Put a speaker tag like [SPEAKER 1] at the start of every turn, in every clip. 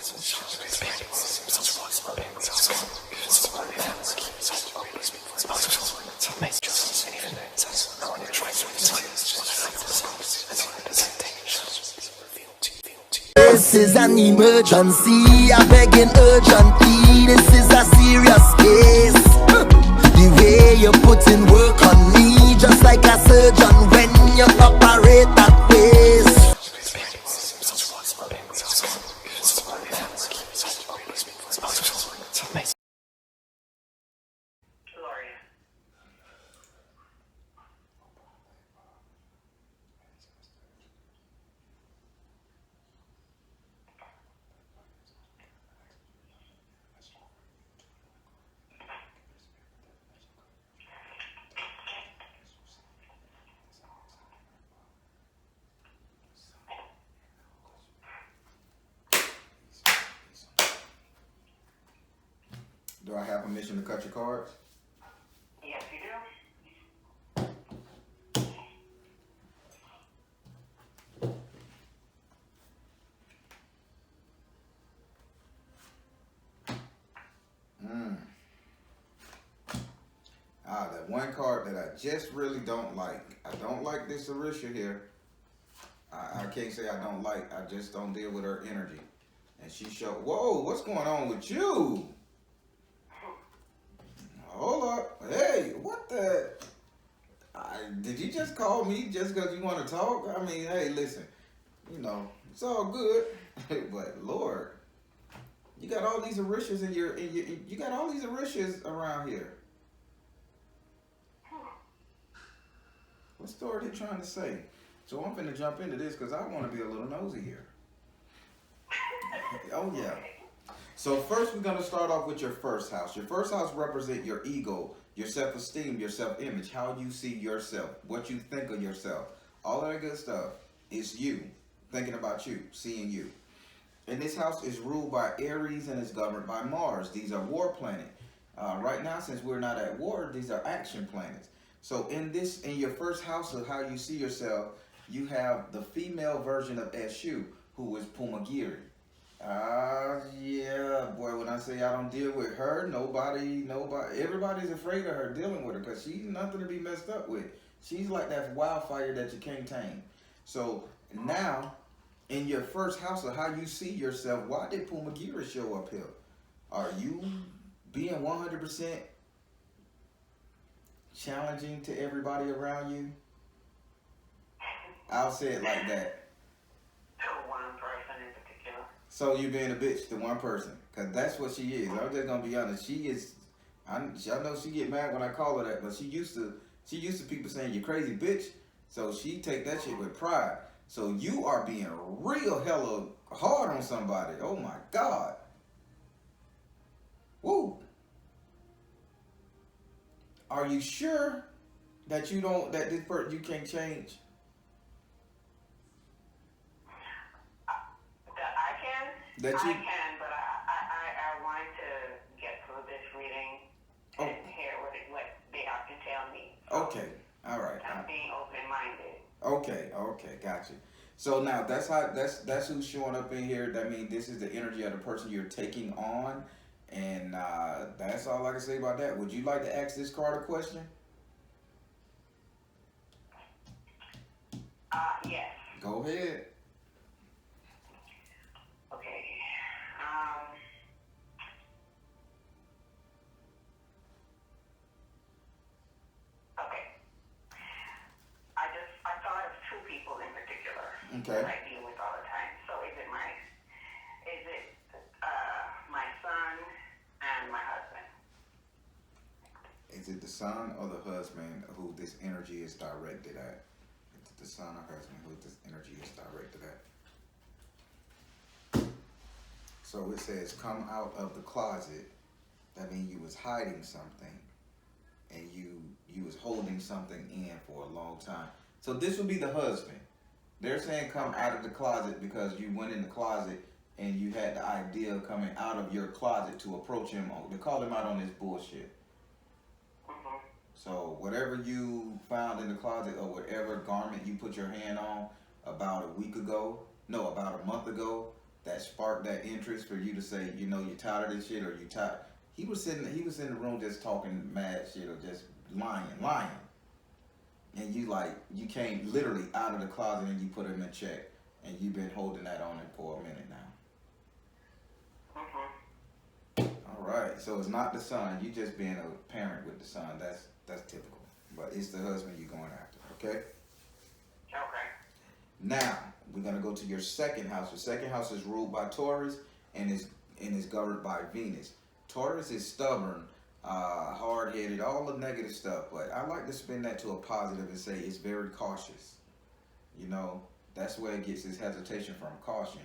[SPEAKER 1] This is an emergency, I beg an urgently. This is a serious case. The way you put in work on me, just like a surgeon when you operate that face.
[SPEAKER 2] Do I have permission to cut your cards?
[SPEAKER 3] Yes, you do.
[SPEAKER 2] That one card that I just really don't like. I don't like this Arisha here. I can't say I don't like. I just don't deal with her energy. And she showed, whoa, what's going on with you? Hold up. Hey, what the? Did you just call me just because you want to talk? I mean, hey, listen, you know, it's all good. But Lord, you got all these Arishas you got all these Arishas around here. What story are they trying to say? So I'm finna jump into this because I want to be a little nosy here. Oh yeah. So first we're going to start off with your first house. Your first house represents your ego, your self-esteem, your self-image, how you see yourself, what you think of yourself. All of that good stuff is you, thinking about you, seeing you. And this house is ruled by Aries and is governed by Mars. These are war planets. Right now, since we're not at war, these are action planets. So in your first house of how you see yourself, you have the female version of S.O.L, who is Pumagiri. Yeah, boy, when I say I don't deal with her, nobody, everybody's afraid of her dealing with her because she's nothing to be messed up with. She's like that wildfire that you can't tame. So now, in your first house of how you see yourself, why did Pumagiri show up here? Are you being 100% challenging to everybody around you? I'll say it like that.
[SPEAKER 3] To one person in particular.
[SPEAKER 2] So you being a bitch to one person, cause that's what she is. I'm just gonna be honest. She is. I know she get mad when I call her that, but she used to people saying you crazy bitch. So she take that shit with pride. So you are being real hella hard on somebody. Oh my God. Woo. Are you sure that you can't change?
[SPEAKER 3] I can, but I wanted to get through this reading and hear what they have to tell me. So
[SPEAKER 2] okay, all right.
[SPEAKER 3] I'm being open-minded.
[SPEAKER 2] Okay, gotcha. So now that's who's showing up in here. That means this is the energy of the person you're taking on, and that's all I can say about that. Would you like to ask this card a question?
[SPEAKER 3] Yes.
[SPEAKER 2] Go ahead.
[SPEAKER 3] Okay. Okay. I thought of two people in particular
[SPEAKER 2] Okay.
[SPEAKER 3] that I deal with all the time. So is it my son and my husband?
[SPEAKER 2] Is it the son or the husband who this energy is directed at? Is it the son or husband who this energy is directed at? So it says, come out of the closet. That means you was hiding something, and you was holding something in for a long time. So this would be the husband. They're saying come out of the closet because you went in the closet and you had the idea of coming out of your closet to approach him, to call him out on this bullshit.
[SPEAKER 3] Mm-hmm.
[SPEAKER 2] So whatever you found in the closet or whatever garment you put your hand on about a month ago, that sparked that interest for you to say, you know, you're tired of this shit, or you tired. He was in the room just talking mad shit or just lying. And you came literally out of the closet and you put him in check. And you've been holding that on him for a minute now. All right. So it's not the son. You just being a parent with the son. That's typical. But it's the husband you're going after. Okay?
[SPEAKER 3] Okay.
[SPEAKER 2] Now, we're going to go to your second house. Your second house is ruled by Taurus and is governed by Venus. Taurus is stubborn, hard-headed, all the negative stuff. But I like to spin that to a positive and say it's very cautious. You know, that's where it gets its hesitation from, caution.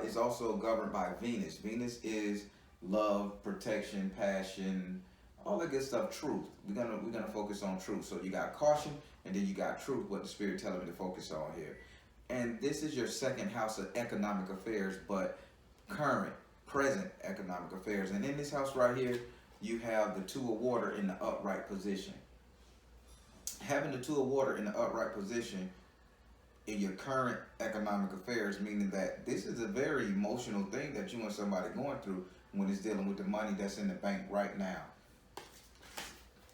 [SPEAKER 2] It's also governed by Venus. Venus is love, protection, passion, all that good stuff, truth. We're gonna focus on truth. So you got caution, and then you got truth, what the Spirit telling me to focus on here. And this is your second house of economic affairs, but current, present economic affairs. And in this house right here, you have the Two of Water in the upright position. Having the Two of Water in the upright position in your current economic affairs, meaning that this is a very emotional thing that you and somebody going through when it's dealing with the money that's in the bank right now.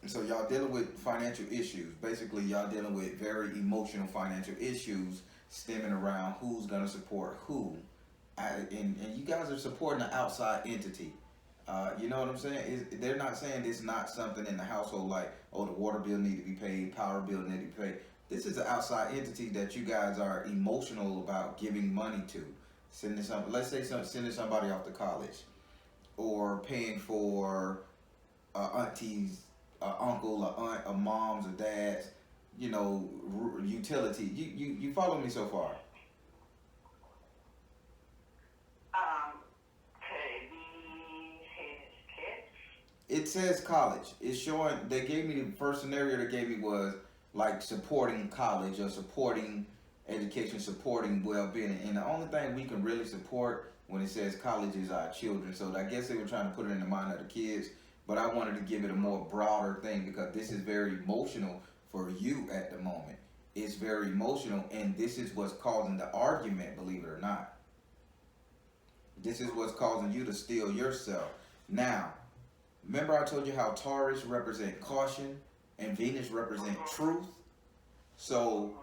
[SPEAKER 2] So y'all dealing with financial issues. Basically, y'all dealing with very emotional financial issues stemming around who's going to support who. And you guys are supporting an outside entity. You know what I'm saying? They're not saying it's not something in the household like, oh, the water bill need to be paid, power bill need to be paid. This is an outside entity that you guys are emotional about giving money to. Let's say sending somebody off to college, or paying for auntie's, uncle, a aunt, a mom's, or dad's, you know, utility. You follow me so far?
[SPEAKER 3] Could it be his kids?
[SPEAKER 2] It says college. It's showing. They gave me the first scenario they gave me was like supporting college or supporting education, supporting well-being. And the only thing we can really support when it says college is our children. So I guess they were trying to put it in the mind of the kids, but I wanted to give it a more broader thing because this is very emotional for you at the moment. It's very emotional, and this is what's causing the argument, believe it or not. This is what's causing you to steal yourself. Now, remember I told you how Taurus represent caution and Venus represent truth? So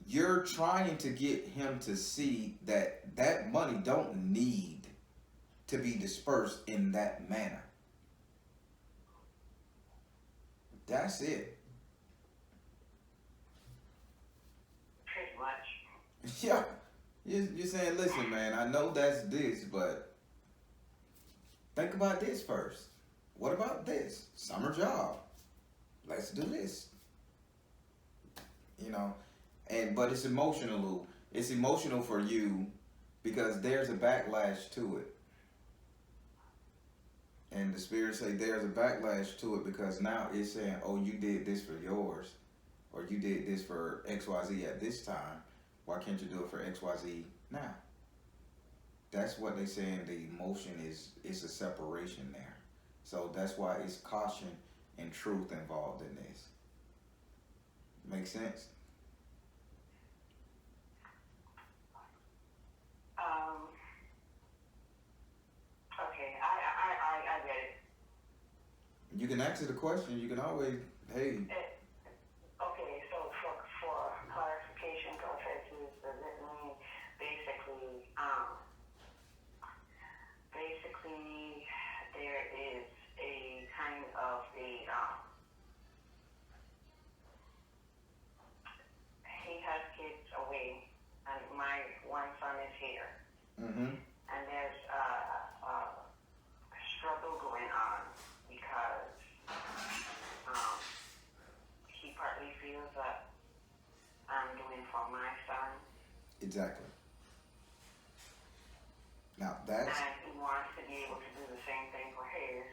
[SPEAKER 2] you're trying to get him to see that that money don't need to be dispersed in that manner. That's it.
[SPEAKER 3] Pretty much.
[SPEAKER 2] Yeah. You're saying, listen, man, I know that's this, but think about this first. What about this? Summer job. Let's do this. You know, but it's emotional. It's emotional for you because there's a backlash to it. And the Spirit say there's a backlash to it because now it's saying, oh, you did this for yours, or you did this for XYZ at this time. Why can't you do it for XYZ now? That's what they saying. The emotion is a separation there. So that's why it's caution and truth involved in this. Make sense?
[SPEAKER 3] Okay, I get it.
[SPEAKER 2] You can answer the question. You can always, hey.
[SPEAKER 3] Okay, so for clarification purposes, does it mean basically there is a kind of he has kids away, and my one son is here, and there's a struggle going on because he partly feels that I'm doing for my son.
[SPEAKER 2] Exactly. Now that's.
[SPEAKER 3] And he wants to be able to do the same thing for his.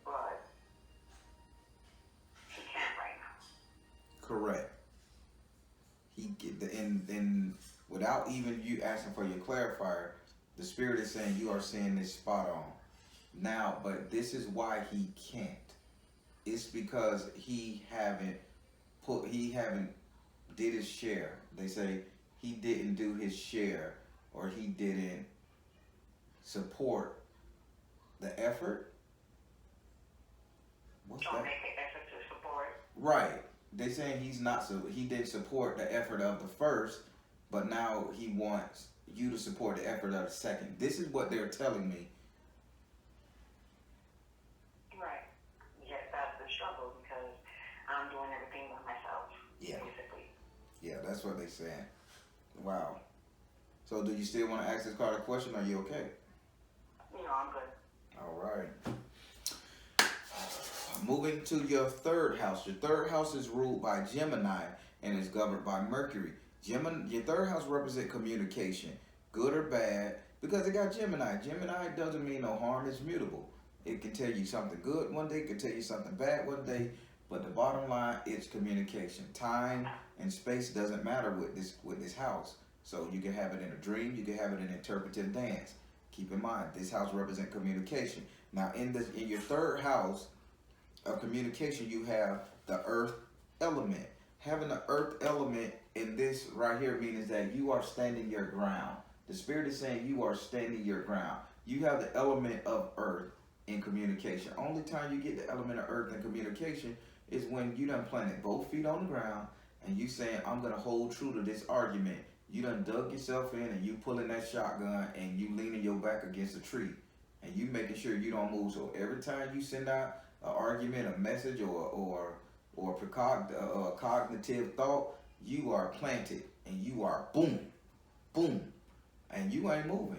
[SPEAKER 3] But he can't right now.
[SPEAKER 2] Correct. And without even you asking for your clarifier, the Spirit is saying you are saying this spot on. Now, but this is why he can't. It's because he haven't did his share. They say he didn't do his share, or he didn't support the effort. What's
[SPEAKER 3] Don't
[SPEAKER 2] that?
[SPEAKER 3] make an effort to support.
[SPEAKER 2] Right. They saying he's not so he didn't support the effort of the first, but now he wants you to support the effort of the second. This is what they're telling me.
[SPEAKER 3] Right. Yes, that's the struggle because I'm doing everything by myself.
[SPEAKER 2] Yeah.
[SPEAKER 3] Basically.
[SPEAKER 2] Yeah, that's what they're saying. Wow. So do you still want to ask this card a question? Or are you okay?
[SPEAKER 3] I'm good.
[SPEAKER 2] All right. Moving to your third house. Your third house is ruled by Gemini and is governed by Mercury. Your third house represents communication, good or bad, because it got Gemini. Gemini doesn't mean no harm. It's mutable. It can tell you something good one day, it can tell you something bad one day, but the bottom line is communication. Time and space doesn't matter with this house. So you can have it in a dream, you can have it in interpretive dance. Keep in mind, this house represents communication. Now, in your third house of communication, you have the earth element. Having the earth element in this right here means that you are standing your ground. The spirit is saying you are standing your ground. You have the element of earth in communication. Only time you get the element of earth in communication is when you done planted both feet on the ground and you saying, I'm going to hold true to this argument. You done dug yourself in and you pulling that shotgun and you leaning your back against a tree and you making sure you don't move. So every time you send out an argument, a message, or a cognitive thought, you are planted and you are boom, boom, and you ain't moving.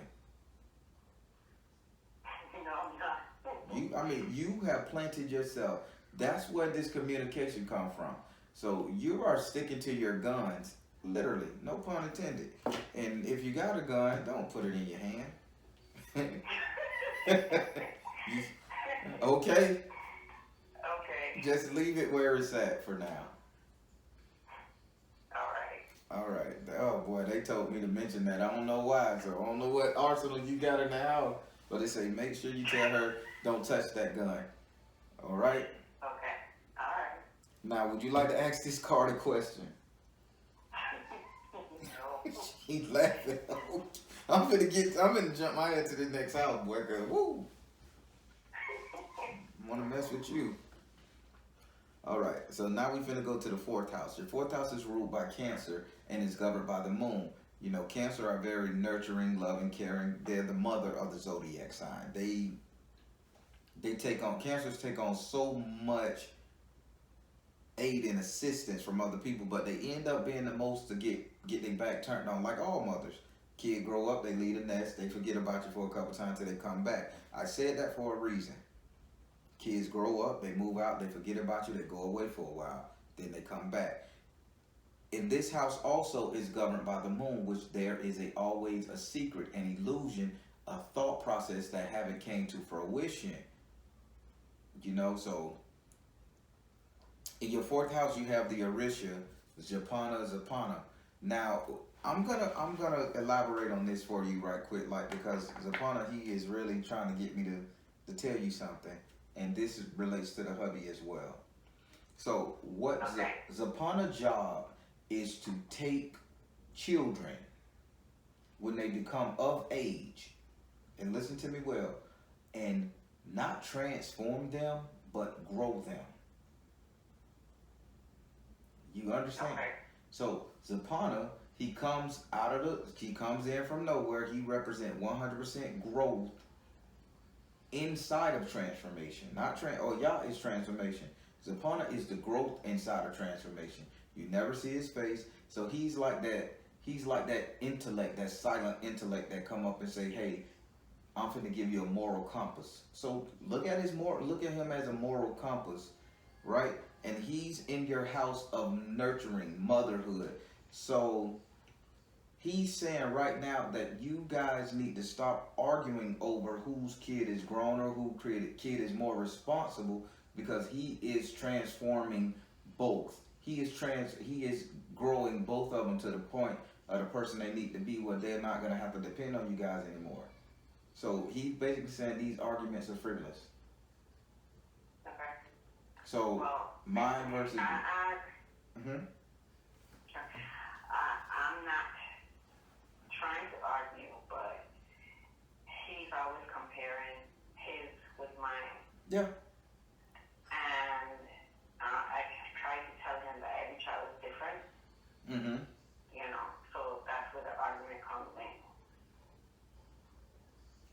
[SPEAKER 3] No, I'm not.
[SPEAKER 2] You have planted yourself. That's where this communication come from. So you are sticking to your guns, literally, no pun intended. And if you got a gun, don't put it in your hand. Okay?
[SPEAKER 3] Okay.
[SPEAKER 2] Just leave it where it's at for now.
[SPEAKER 3] All right.
[SPEAKER 2] Oh boy, they told me to mention that. I don't know why, so I don't know what arsenal you got in the house. But they say make sure you tell her don't touch that gun. All right?
[SPEAKER 3] Okay. All right.
[SPEAKER 2] Now, would you like to ask this card a question?
[SPEAKER 3] No.
[SPEAKER 2] He's laughing. I'm gonna jump my head to the next house, boy. Cause woo, wanna mess with you. All right, so now we finna go to the fourth house. Your fourth house is ruled by Cancer and is governed by the moon. You know, Cancer are very nurturing, loving, caring. They're the mother of the zodiac sign. Cancers take on so much aid and assistance from other people, but they end up being the most to get their back turned on, like all mothers. Kid grow up, they leave a nest, they forget about you for a couple times till they come back. I said that for a reason. Kids grow up, they move out, they forget about you, they go away for a while, then they come back. In this house also is governed by the moon, which there is always a secret, an illusion, a thought process that haven't came to fruition. You know, so in your fourth house you have the Orisha, Zapana. Now I'm gonna elaborate on this for you right quick, like, because Zapana, he is really trying to get me to tell you something, and this relates to the hubby as well. So what Zapana's job is to take children when they become of age, and listen to me well, and not transform them, but grow them. You understand?
[SPEAKER 3] Okay.
[SPEAKER 2] So Zapana, he comes in from nowhere. He represents 100% growth inside of transformation. Yah is transformation. Zapana is the growth inside of transformation. You never see his face. So he's like that intellect, that silent intellect that come up and say, hey, I'm finna give you a moral compass. So look at him as a moral compass, right? And he's in your house of nurturing, motherhood. So he's saying right now that you guys need to stop arguing over whose kid is grown or who kid is more responsible, because he is transforming both. He is growing both of them to the point of the person they need to be, where they're not going to have to depend on you guys anymore. So he's basically saying these arguments are frivolous.
[SPEAKER 3] Okay.
[SPEAKER 2] So mine versus
[SPEAKER 3] I'm not
[SPEAKER 2] Yeah.
[SPEAKER 3] And I tried to tell him that every child is different.
[SPEAKER 2] Mm-hmm.
[SPEAKER 3] So that's where the argument comes in.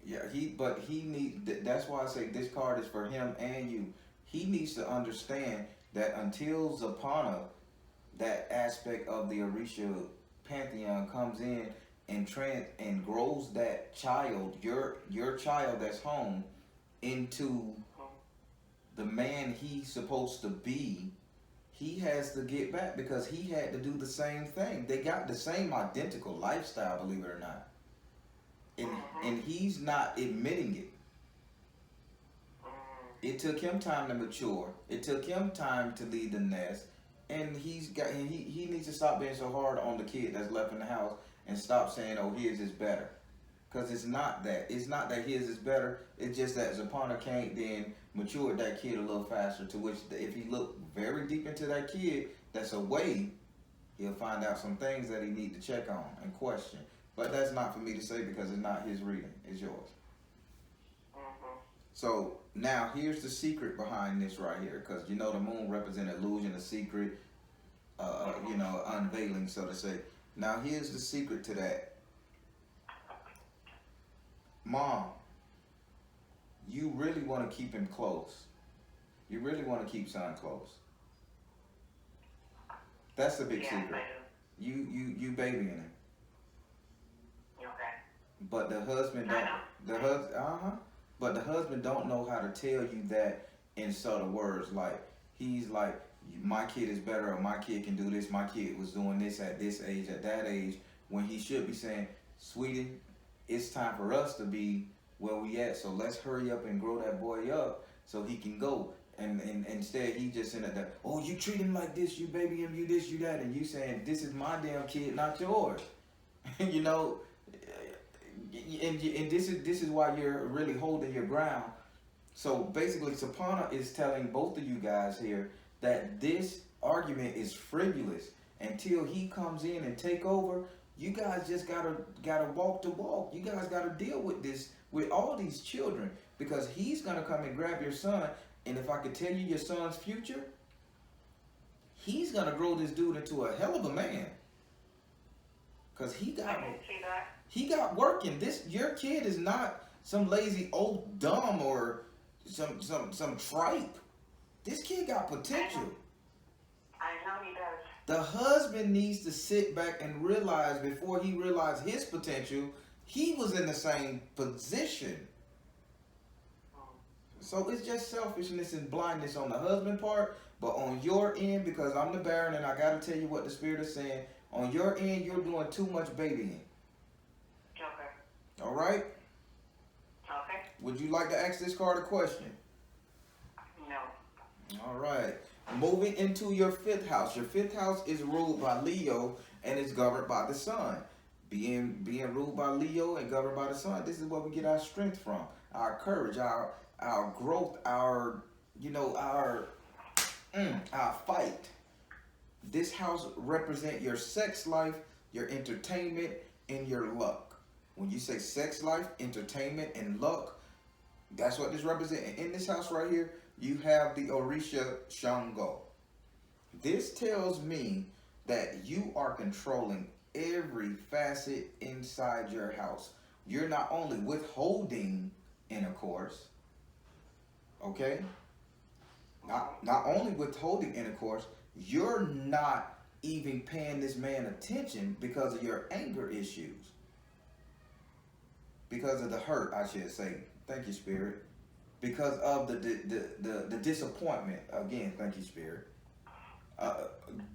[SPEAKER 2] Yeah, he need. That's why I say this card is for him and you. He needs to understand that until Zapana, that aspect of the Orisha pantheon comes in and grows that child, your child that's home, into the man he's supposed to be. He has to get back because he had to do the same thing. They got the same identical lifestyle, believe it or not, and he's not admitting it. It took him time to mature. It took him time to leave the nest, and he needs to stop being so hard on the kid that's left in the house and stop saying, "Oh, his is better," because it's not that. It's not that his is better. It's just that Zapana can't then mature that kid a little faster. To which, if he look very deep into that kid that's away, he'll find out some things that he need to check on and question. But that's not for me to say because it's not his reading. It's yours. So now here's the secret behind this right here, because the moon represents illusion, a secret, unveiling, so to say. Now here's the secret to that. Mom, you really want to keep him close. You really want to keep son close. That's the big secret. You babying him.
[SPEAKER 3] Okay.
[SPEAKER 2] But the husband don't. But the husband don't know how to tell you that in subtle words. Like, he's like, my kid is better, or my kid can do this, my kid was doing this at this age, at that age, when he should be saying, sweetie, it's time for us to be where we at, so let's hurry up and grow that boy up so he can go. And instead he just in there, oh, you treat him like this, you baby him, you this, you that, and you saying, this is my damn kid, not yours. And this is why you're really holding your ground. So basically, Sapana is telling both of you guys here that this argument is frivolous. Until he comes in and take over, you guys just gotta walk the walk. You guys gotta deal with this, with all these children, because he's gonna come and grab your son. And if I could tell you your son's future, he's gonna grow this dude into a hell of a man. Cause he got working. Your kid is not some lazy old dumb or some tripe. This kid got potential.
[SPEAKER 3] I know he does.
[SPEAKER 2] The husband needs to sit back and realize, before he realized his potential, he was in the same position. So it's just selfishness and blindness on the husband part, but on your end, because I'm the Baron and I gotta tell you what the Spirit is saying, on your end, you're doing too much babying.
[SPEAKER 3] Okay.
[SPEAKER 2] All right?
[SPEAKER 3] Okay.
[SPEAKER 2] Would you like to ask this card a question?
[SPEAKER 3] No.
[SPEAKER 2] All right. Moving into your 5th house. Your 5th house is ruled by Leo and is governed by the sun. Being ruled by Leo and governed by the sun, this is where we get our strength from, our courage, our growth, our fight. This house represents your sex life, your entertainment, and your luck. When you say sex life, entertainment, and luck, that's what this represents. And in this house right here, you have the Orisha Shango. This tells me that you are controlling every facet inside your house. You're not only withholding intercourse, okay? Not only withholding intercourse, you're not even paying this man attention because of your anger issues. Because of the hurt, I should say. Thank you, Spirit. Because of the disappointment. Again, thank you, Spirit.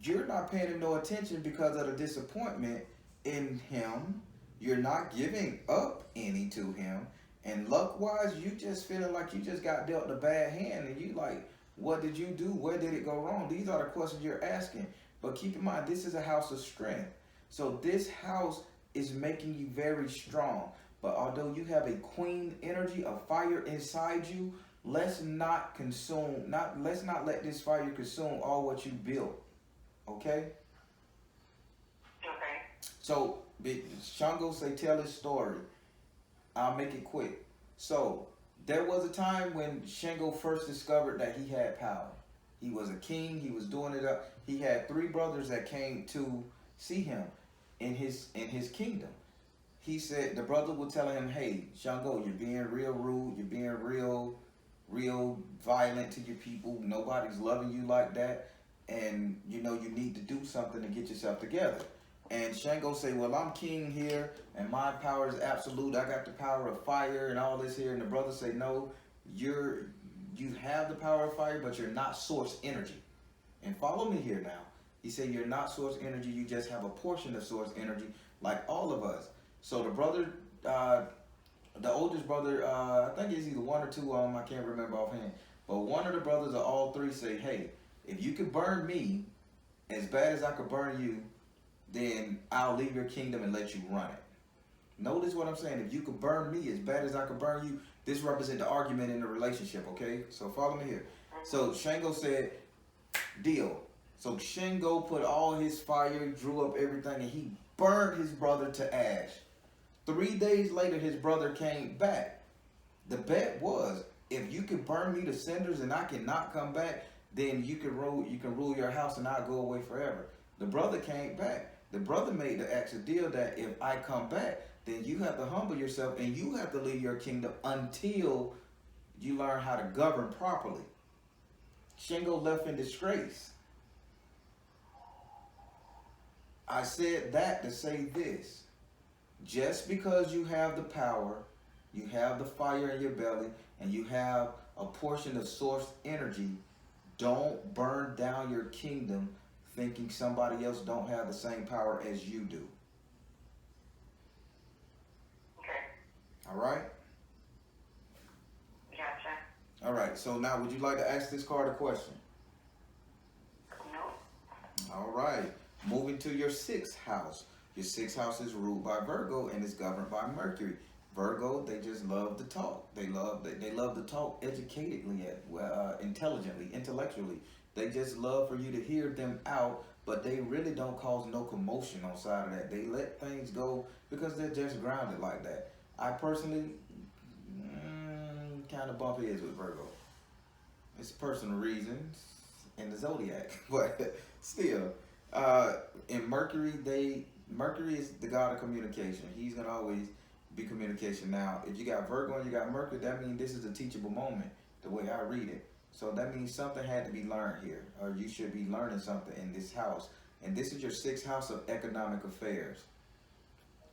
[SPEAKER 2] You're not paying him no attention because of the disappointment in him. You're not giving up any to him. And luck-wise, you just feeling like you just got dealt a bad hand. And you like, what did you do? Where did it go wrong? These are the questions you're asking. But keep in mind, this is a house of strength. So this house is making you very strong. But although you have a queen energy of fire inside you, let's not let this fire consume all what you built. Okay?
[SPEAKER 3] Okay.
[SPEAKER 2] So Shango say tell his story. I'll make it quick. So There was a time when Shango first discovered that he had power. He was a king. He was doing it up. He had three brothers that came to see him in his kingdom. He said the brother would tell him, "Hey, Shango, you're being real rude. You're being real violent to your people. Nobody's loving you like that, and you know you need to do something to get yourself together." And Shango say, "Well, I'm king here, and my power is absolute. I got the power of fire and all this here." And the brother say, "No, you have the power of fire, but you're not source energy. And follow me here now." He said, "You're not source energy. You just have a portion of source energy, like all of us." So the brother, the oldest brother, I think it's either one or two of them. I can't remember offhand. But one of the brothers of all three say, "Hey, if you could burn me as bad as I could burn you, then I'll leave your kingdom and let you run it." Notice what I'm saying. If you could burn me as bad as I could burn you, this represents the argument in the relationship, okay? So follow me here. So Shango said, "Deal." So Shango put all his fire, drew up everything, and he burned his brother to ash. 3 days later, his brother came back. The bet was, if you can burn me to cinders and I cannot come back, then you can rule your house and I'll go away forever. The brother came back. The brother made the actual deal that if I come back, then you have to humble yourself and you have to leave your kingdom until you learn how to govern properly. Shango left in disgrace. I said that to say this. Just because you have the power, you have the fire in your belly, and you have a portion of source energy, don't burn down your kingdom thinking somebody else don't have the same power as you do.
[SPEAKER 3] Okay.
[SPEAKER 2] All right?
[SPEAKER 3] Gotcha.
[SPEAKER 2] All right. So now, would you like to ask this card a question?
[SPEAKER 3] No.
[SPEAKER 2] All right. Moving to your sixth house. Your sixth house is ruled by Virgo and is governed by Mercury. Virgo, they just love to talk. They love to talk educatedly, intelligently, intellectually. They just love for you to hear them out, but they really don't cause no commotion on side of that. They let things go because they're just grounded like that. I personally kind of bump heads with Virgo. It's personal reasons and the zodiac, but still, in Mercury, Mercury is the god of communication. He's gonna always be communication. Now, if you got Virgo and you got Mercury, that means this is a teachable moment, the way I read it. So that means something had to be learned here, or you should be learning something in this house. And this is your sixth house of economic affairs.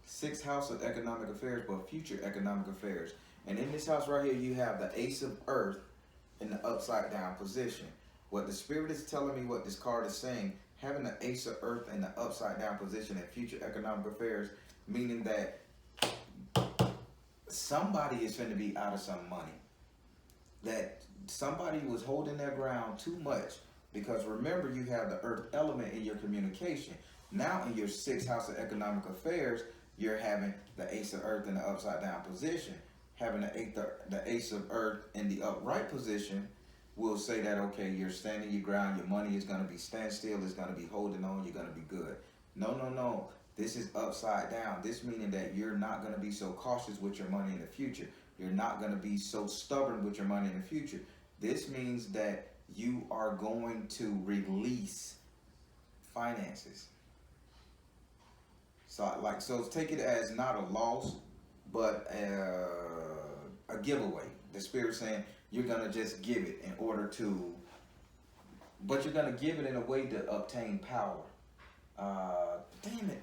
[SPEAKER 2] Sixth house of economic affairs, but future economic affairs. And in this house right here, you have the Ace of Earth in the upside down position. What the Spirit is telling me, what this card is saying, having the Ace of Earth in the upside down position in future economic affairs, meaning that somebody is going to be out of some money. That somebody was holding their ground too much, because remember, you have the earth element in your communication. Now in your sixth house of economic affairs, you're having the Ace of Earth in the upside down position. Having the Ace of Earth in the upright position will say that, okay, you're standing your ground, your money is going to be standstill, it's going to be holding on, you're going to be good. No. This is upside down. This meaning that you're not going to be so cautious with your money in the future. You're not going to be so stubborn with your money in the future. This means that you are going to release finances. So take it as not a loss, but a giveaway. The Spirit saying you're going to just give it in order to, but you're going to give it in a way to obtain power. Damn it,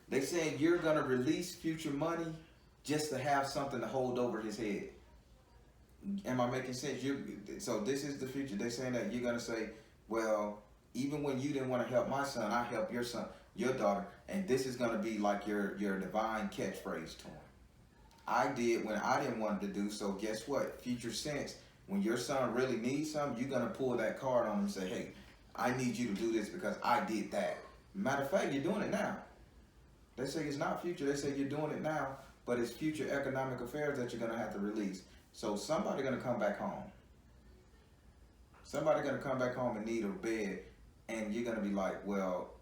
[SPEAKER 2] they saying you're going to release future money just to have something to hold over his head. Am I making sense? So this is the future. They're saying that you're going to say, well, even when you didn't want to help my son, I helped your son, your daughter, and this is going to be like your divine catchphrase to him. I did when I didn't want to do, so guess what? Future sense, when your son really needs something, you're going to pull that card on him and say, hey, I need you to do this because I did that. Matter of fact, you're doing it now. They say it's not future. They say you're doing it now, but it's future economic affairs that you're going to have to release. So somebody's going to come back home. Somebody's going to come back home and need a bed, and you're going to be like, well,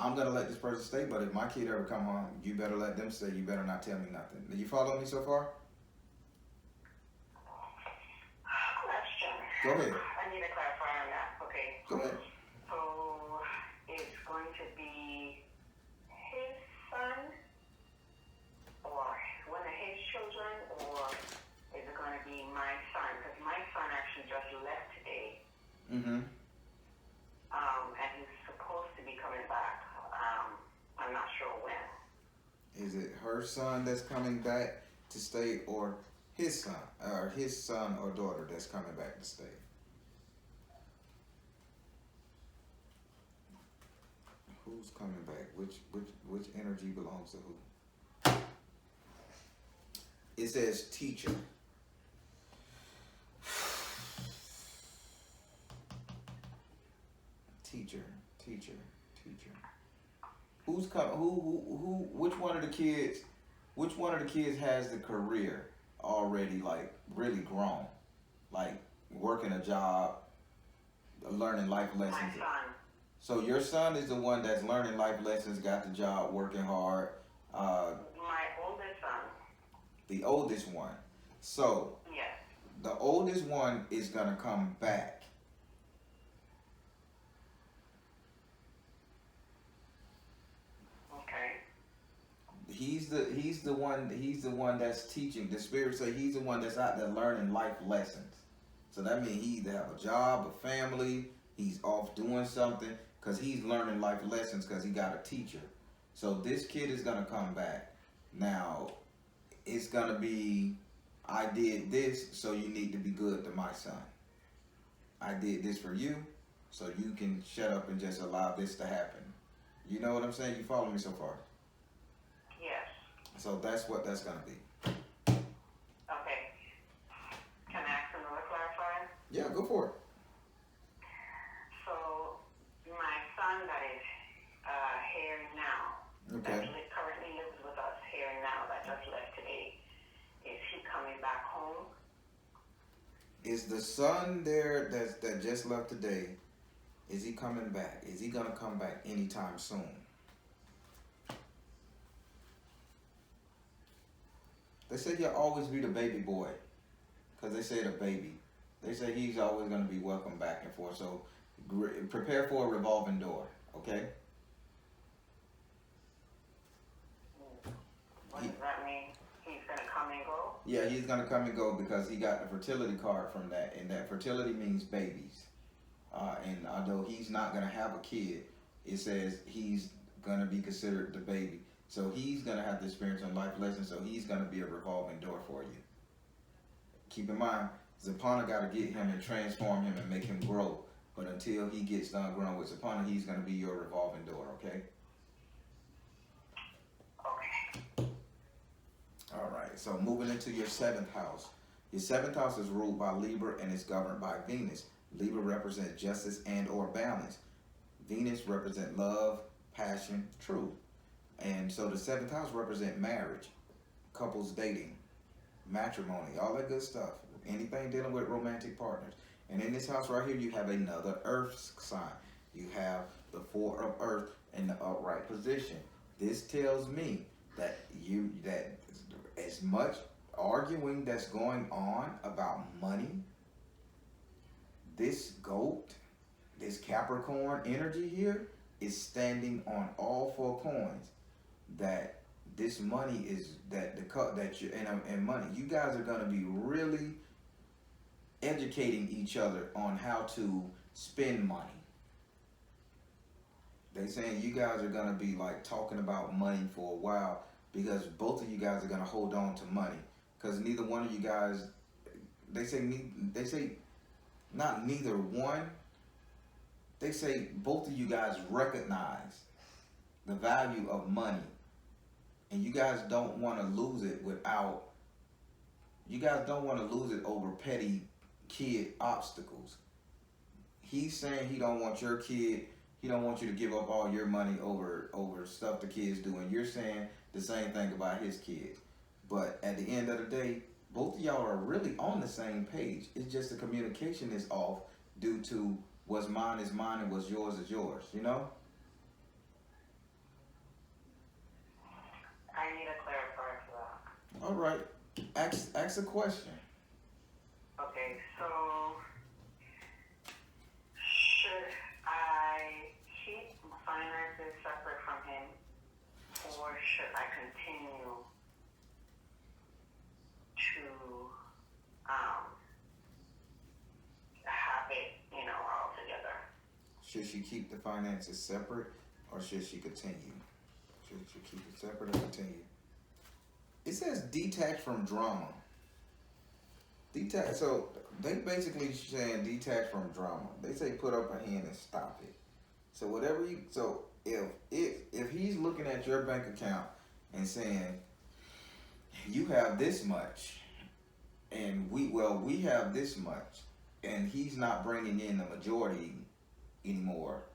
[SPEAKER 2] I'm gonna let this person stay, but if my kid ever come home, you better let them stay. You better not tell me nothing. Do you follow me so far?
[SPEAKER 3] Question.
[SPEAKER 2] Go ahead.
[SPEAKER 3] I need to clarify on that. Okay.
[SPEAKER 2] Go ahead.
[SPEAKER 3] So it's going to be his son or one of his children, or is it going to be my son? Because my son actually just left today.
[SPEAKER 2] Mm-hmm.
[SPEAKER 3] And he's supposed to be coming back. I'm not sure when.
[SPEAKER 2] Is it her son that's coming back to stay, or his son or daughter that's coming back to stay? Who's coming back? Which energy belongs to who? It says teacher. Teacher. Who's coming? Who? Which one of the kids? Which one of the kids has the career already, like really grown, like working a job, learning life lessons?
[SPEAKER 3] My son.
[SPEAKER 2] So your son is the one that's learning life lessons, got the job, working hard.
[SPEAKER 3] My oldest son.
[SPEAKER 2] The oldest one. So
[SPEAKER 3] Yes.
[SPEAKER 2] the oldest one is gonna come back. He's the one that's teaching. The spirit say he's the one that's out there learning life lessons. So that means he either have a job, a family, he's off doing something, because he's learning life lessons because he got a teacher. So this kid is gonna come back. Now it's gonna be, I did this, so you need to be good to my son. I did this for you, so you can shut up and just allow this to happen. You know what I'm saying? You follow me so far?
[SPEAKER 3] Yes.
[SPEAKER 2] So that's what that's gonna be.
[SPEAKER 3] Okay. Can I ask another clarifier?
[SPEAKER 2] Yeah, go for it.
[SPEAKER 3] So my son that is here now,
[SPEAKER 2] Okay.
[SPEAKER 3] that currently lives with us here now, that just left today, is he coming back home?
[SPEAKER 2] Is the son there that just left today? Is he coming back? Is he gonna come back anytime soon? They say he'll always be the baby boy, because they say the baby. They say he's always going to be welcome back and forth. So prepare for a revolving door, okay?
[SPEAKER 3] What does that mean? He's going to come and go?
[SPEAKER 2] Yeah, he's going to come and go because he got the fertility card from that, and that fertility means babies. And although he's not going to have a kid, it says he's going to be considered the baby. So he's going to have to experience a life lesson, so he's going to be a revolving door for you. Keep in mind, Zapana got to get him and transform him and make him grow. But until he gets done growing with Zapana, he's going to be your revolving door, okay?
[SPEAKER 3] Okay.
[SPEAKER 2] All right, so moving into your 7th house. Your 7th house is ruled by Libra and is governed by Venus. Libra represents justice and or balance. Venus represents love, passion, truth. And so the 7th house represents marriage, couples dating, matrimony, all that good stuff. Anything dealing with romantic partners. And in this house right here, you have another earth sign. You have the 4 of earth in the upright position. This tells me that as much arguing that's going on about money, this goat, this Capricorn energy here is standing on all 4 coins. That this money is and money. You guys are gonna be really educating each other on how to spend money. They saying you guys are gonna be like talking about money for a while because both of you guys are gonna hold on to money because neither one of you guys. They say not neither one. They say both of you guys recognize the value of money. And you guys don't want to lose it over petty kid obstacles. He's saying he don't want your kid, he don't want you to give up all your money over stuff the kids do. And you're saying the same thing about his kids. But at the end of the day, both of y'all are really on the same page. It's just the communication is off due to what's mine is mine and what's yours is yours, you know? All right. Ask a question.
[SPEAKER 3] Okay, so should I keep finances separate from him, or should I continue to have it, all together?
[SPEAKER 2] Should she keep the finances separate, or should she continue? Should she keep it separate or continue? It says detach from drama. Detach. So they basically saying detach from drama. They say put up a hand and stop it. So whatever you. So if he's looking at your bank account and saying you have this much, and we have this much, and he's not bringing in the majority anymore,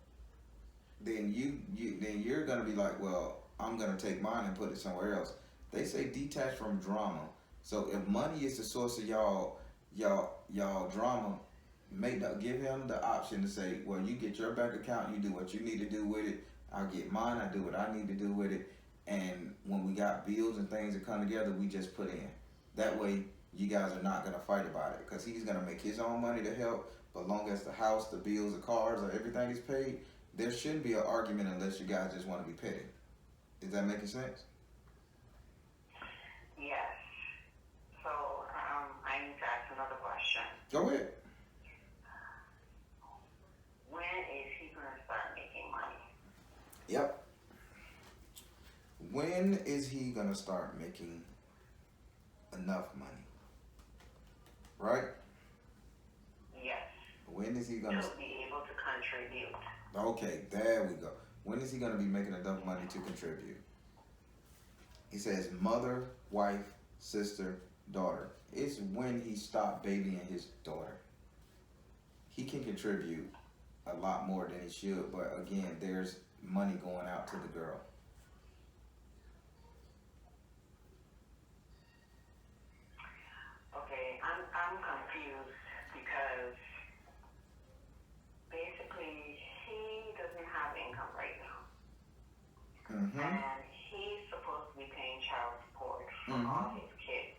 [SPEAKER 2] then you're gonna be like, well, I'm gonna take mine and put it somewhere else. They say detach from drama. So if money is the source of y'all drama, give him the option to say, well, you get your bank account, you do what you need to do with it. I'll get mine, I do what I need to do with it. And when we got bills and things that come together, we just put in. That way, you guys are not gonna fight about it, because he's gonna make his own money to help. But long as the house, the bills, the cars, or everything is paid, there shouldn't be an argument unless you guys just want to be petty. Is that making sense?
[SPEAKER 3] Yes. So I need to ask another question.
[SPEAKER 2] Go ahead.
[SPEAKER 3] When is he going to start making money?
[SPEAKER 2] Yep. When is he going to start making enough money? Right?
[SPEAKER 3] Yes.
[SPEAKER 2] When is he going
[SPEAKER 3] to be able to contribute?
[SPEAKER 2] Okay, there we go. When is he going to be making enough money to contribute? He says mother, wife, sister, daughter. It's when he stopped babying his daughter. He can contribute a lot more than he should, but again, there's money going out to the girl.
[SPEAKER 3] Okay, I'm confused because basically he doesn't have income right now.
[SPEAKER 2] Mm-hmm.
[SPEAKER 3] And he's supposed to be paying child support for all his kids.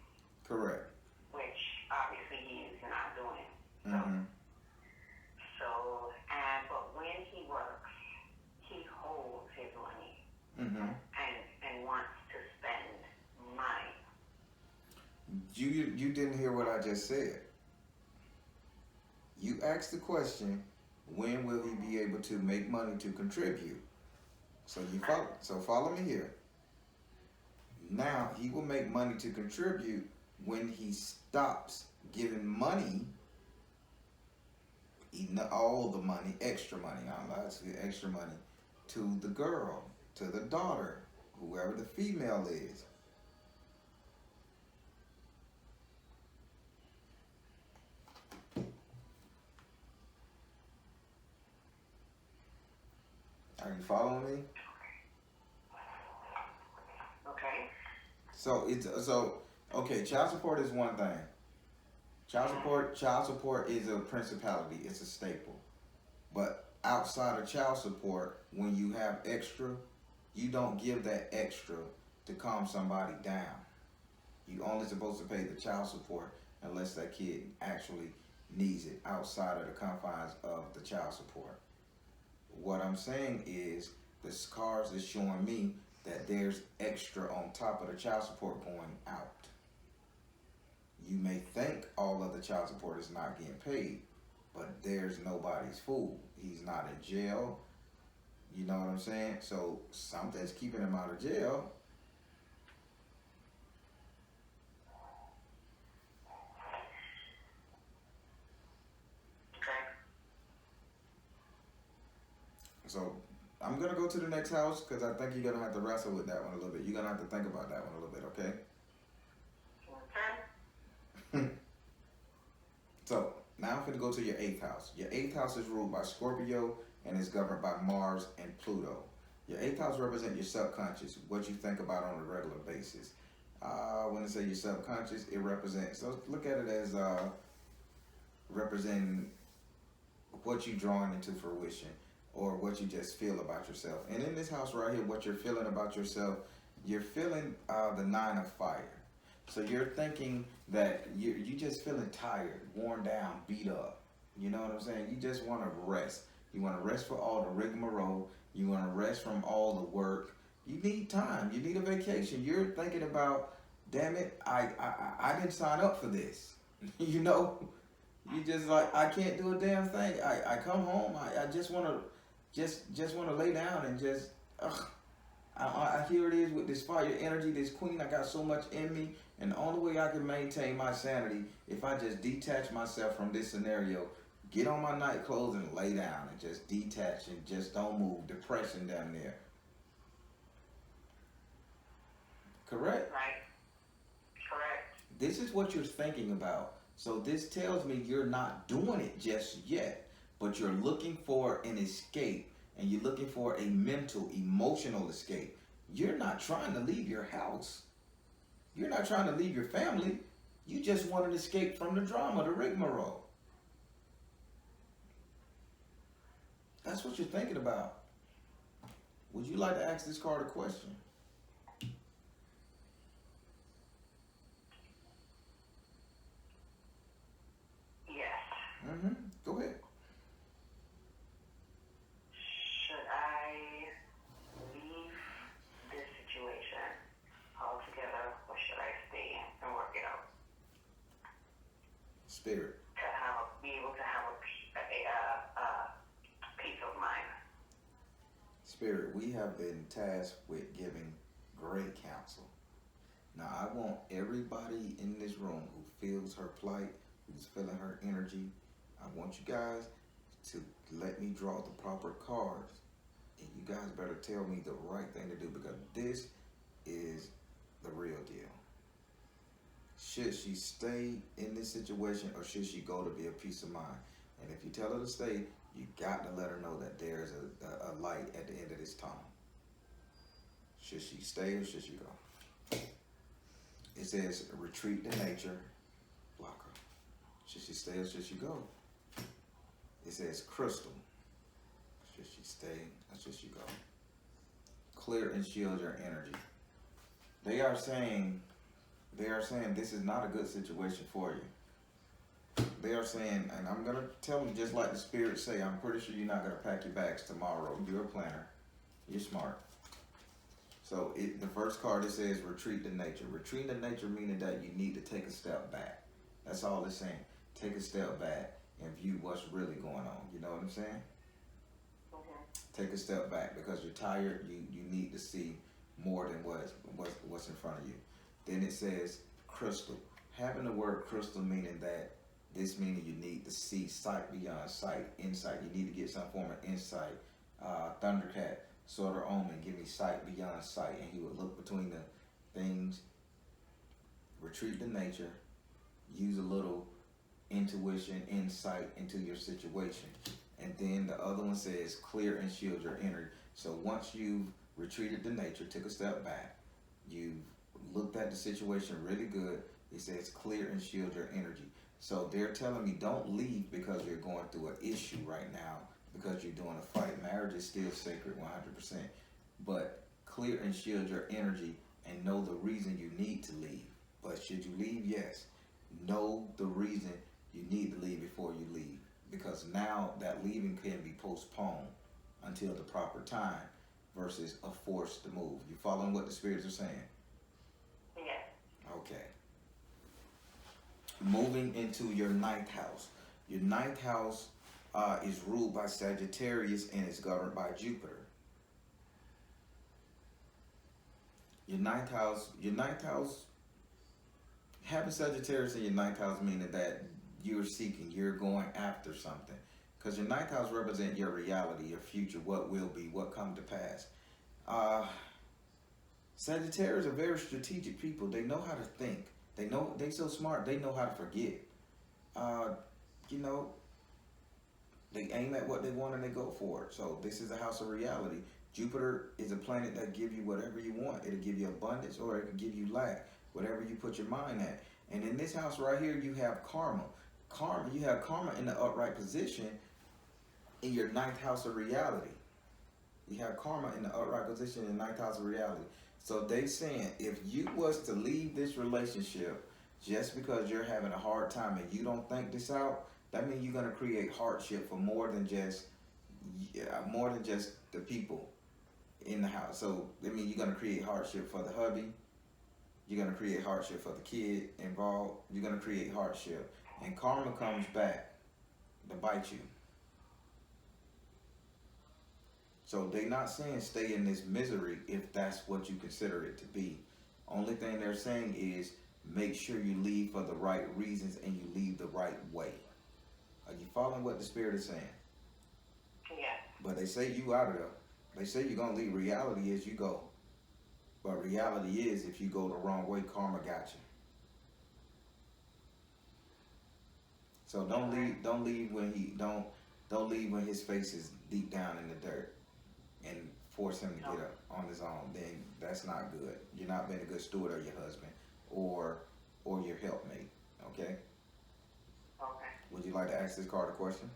[SPEAKER 2] Correct.
[SPEAKER 3] Which obviously he is not doing.
[SPEAKER 2] Mm-hmm.
[SPEAKER 3] But when he works, he holds his money and wants to spend mine.
[SPEAKER 2] You didn't hear what I just said. You asked the question, when will he be able to make money to contribute? So follow me here. Now he will make money to contribute when he stops giving money, all the money, extra money, I'm allowed to get extra money, to the girl, to the daughter, whoever the female is. Are you following me?
[SPEAKER 3] Okay.
[SPEAKER 2] Okay, child support is one thing. Child support is a principality, it's a staple. But outside of child support, when you have extra, you don't give that extra to calm somebody down. You only supposed to pay the child support unless that kid actually needs it outside of the confines of the child support. What I'm saying is, the cards is showing me that there's extra on top of the child support going out. You may think all of the child support is not getting paid, but there's nobody's fool. He's not in jail. You know what I'm saying? So something's keeping him out of jail.
[SPEAKER 3] Okay.
[SPEAKER 2] So I'm going to go to the next house because I think you're going to have to wrestle with that one a little bit. You're going to have to think about that one a little bit, okay?
[SPEAKER 3] Okay.
[SPEAKER 2] So now I'm going to go to your 8th house. Your 8th house is ruled by Scorpio and is governed by Mars and Pluto. Your 8th house represents your subconscious, what you think about on a regular basis. When I say your subconscious, it represents, so look at it as representing what you're drawing into fruition or what you just feel about yourself. And in this house right here, what you're feeling about yourself, you're feeling the 9 of fire. So you're thinking that you just feeling tired, worn down, beat up. You know what I'm saying? You just want to rest. You want to rest for all the rigmarole. You want to rest from all the work. You need time. You need a vacation. You're thinking about, damn it, I didn't sign up for this. You know, you just like, I can't do a damn thing. I come home. I just want to just want to lay down and just ugh. Here it is with this fire energy, this queen. I got so much in me, and the only way I can maintain my sanity if I just detach myself from this scenario, get on my night clothes and lay down and just detach and just don't move. Depression down there. Correct?
[SPEAKER 3] Right. Correct.
[SPEAKER 2] This is what you're thinking about. So this tells me you're not doing it just yet, but you're looking for an escape, and you're looking for a mental, emotional escape. You're not trying to leave your house. You're not trying to leave your family. You just want an escape from the drama, the rigmarole. That's what you're thinking about. Would you like to ask this card a question?
[SPEAKER 3] Yes.
[SPEAKER 2] Go ahead.
[SPEAKER 3] Should I leave this situation altogether, or should I stay and work it out
[SPEAKER 2] Spirit.
[SPEAKER 3] to be able to have a peace of mind?
[SPEAKER 2] Spirit, we have been tasked with giving great counsel. Now, I want everybody in this room who feels her plight, who's feeling her energy, I want you guys to let me draw the proper cards. And you guys better tell me the right thing to do, because this is the real deal. Should she stay in this situation, or should she go to be a peace of mind? And if you tell her to stay, you got to let her know that there's a light at the end of this tunnel. Should she stay or should she go? It says retreat to nature, block her. Should she stay or should she go? It says crystal. Should she stay or should she go? Clear and shield your energy. They are saying this is not a good situation for you. They are saying, and I'm going to tell them just like the spirits say, I'm pretty sure you're not going to pack your bags tomorrow. You're a planner. You're smart. So the first card, it says retreat to nature. Retreat to nature meaning that you need to take a step back. That's all it's saying. Take a step back and view what's really going on. You know what I'm saying? Take a step back because you're tired. You need to see more than what's in front of you. Then it says crystal. Having the word crystal meaning that this meaning you need to see sight beyond sight, insight. You need to get some form of insight. Thundercat, sort of omen, give me sight beyond sight. And he would look between the things, retreat to nature, use a little intuition, insight into your situation. And then the other one says clear and shield your energy. So once you've retreated to nature, took a step back, you've looked at the situation really good, it says clear and shield your energy. So they're telling me don't leave because you're going through an issue right now, because you're doing a fight. Marriage is still sacred 100%. But clear and shield your energy and know the reason you need to leave. But should you leave? Yes. Know the reason you need to leave before you leave. Because now that leaving can be postponed until the proper time versus a force to move. You following what the spirits are saying?
[SPEAKER 3] Yes.
[SPEAKER 2] Okay. Moving into your ninth house. Your ninth house is ruled by Sagittarius and is governed by Jupiter. Your ninth house, having Sagittarius in your ninth house meaning that you're seeking, you're going after something. Because your ninth house represents your reality, your future, what will be, what come to pass. Sagittarius are very strategic people. They know how to think. They so smart, they know how to forget. They aim at what they want and they go for it. So this is a house of reality. Jupiter is a planet that give you whatever you want. It'll give you abundance or it can give you lack, whatever you put your mind at. And in this house right here, you have karma. You have karma in the upright position in your ninth house of reality. You have karma in the upright position in the ninth house of reality. So they saying if you was to leave this relationship just because you're having a hard time and you don't think this out, that means you're gonna create hardship for more than just the people in the house. So I mean you're gonna create hardship for the hubby, you're gonna create hardship for the kid involved, you're gonna create hardship. And karma comes back to bite you. So they're not saying stay in this misery if that's what you consider it to be. Only thing they're saying is make sure you leave for the right reasons and you leave the right way. Are you following what the spirit is saying?
[SPEAKER 3] Yes.
[SPEAKER 2] But they say you out of there. They say you're gonna leave. Reality is you go. But reality is if you go the wrong way, karma got you. So don't leave when his face is deep down in the dirt and force him to get up on his own. Then that's not good. You're not being a good steward of your husband or your helpmate. Okay?
[SPEAKER 3] Okay.
[SPEAKER 2] Would you like to ask this card a question?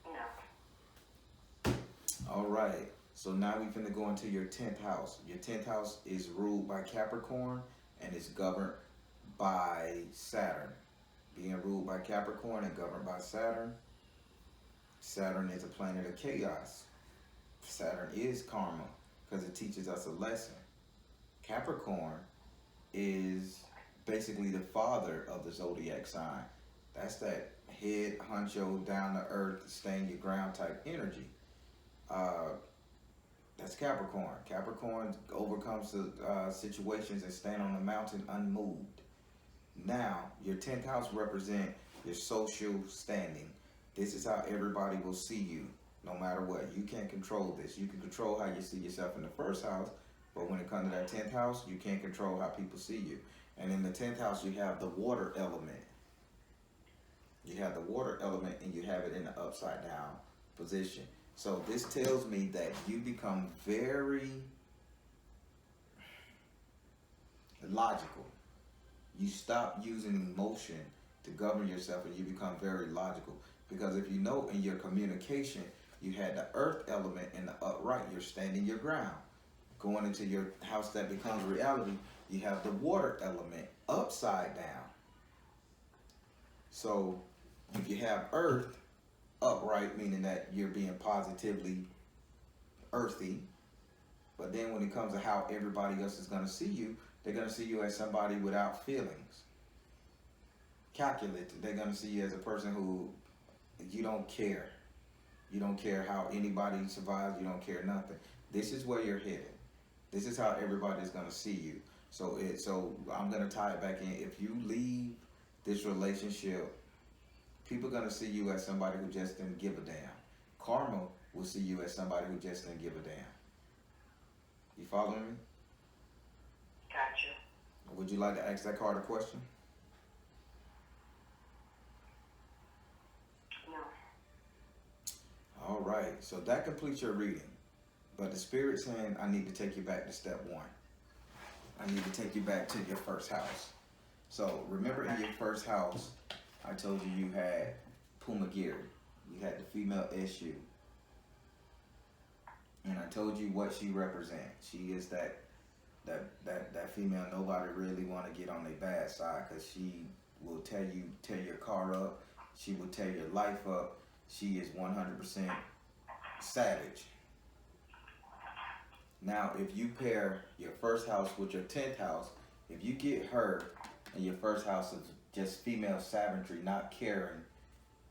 [SPEAKER 3] No.
[SPEAKER 2] All right. So now we're finna go into your 10th house. Your 10th house is ruled by Capricorn and is governed by Saturn. Being ruled by Capricorn and governed by Saturn. Saturn is a planet of chaos. Saturn is karma because it teaches us a lesson. Capricorn is basically the father of the zodiac sign. That's that head honcho, down to earth, stand your ground type energy. That's Capricorn. Capricorn overcomes the situations and stand on the mountain unmoved. Now, your 10th house represent your social standing. This is how everybody will see you, no matter what. You can't control this. You can control how you see yourself in the first house, but when it comes to that 10th house, you can't control how people see you. And in the 10th house, you have the water element. You have the water element and you have it in the upside down position. So this tells me that you become very logical. You stop using emotion to govern yourself and you become very logical. Because if you know in your communication, you had the earth element in the upright, you're standing your ground. Going into your house that becomes reality, you have the water element upside down. So if you have earth upright, meaning that you're being positively earthy, but then when it comes to how everybody else is going to see you, they're going to see you as somebody without feelings. Calculated. They're going to see you as a person who you don't care. You don't care how anybody survives. You don't care nothing. This is where you're headed. This is how everybody's going to see you. So I'm going to tie it back in. If you leave this relationship, people are going to see you as somebody who just didn't give a damn. Karma will see you as somebody who just didn't give a damn. You following me?
[SPEAKER 3] Gotcha.
[SPEAKER 2] Would you like to ask that card a question?
[SPEAKER 3] No.
[SPEAKER 2] All right. So that completes your reading. But the Spirit's saying, I need to take you back to step one. I need to take you back to your first house. So remember in your first house, I told you you had Pumagiri. You had the female issue. And I told you what she represents. She is that female nobody really want to get on their bad side because she will tear your car up. She will tear your life up. She is 100% savage. Now, if you pair your first house with your 10th house, if you get her and your first house is just female savagery, not caring,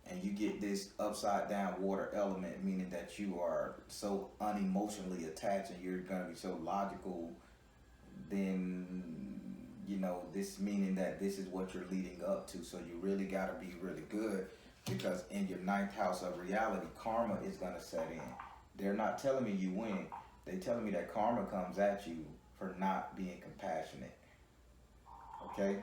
[SPEAKER 2] and you get this upside down water element, meaning that you are so unemotionally attached and you're going to be so logical, then, you know, this meaning that this is what you're leading up to. So you really got to be really good because in your 9th house of reality, karma is going to set in. They're not telling me you win. They're telling me that karma comes at you for not being compassionate. Okay?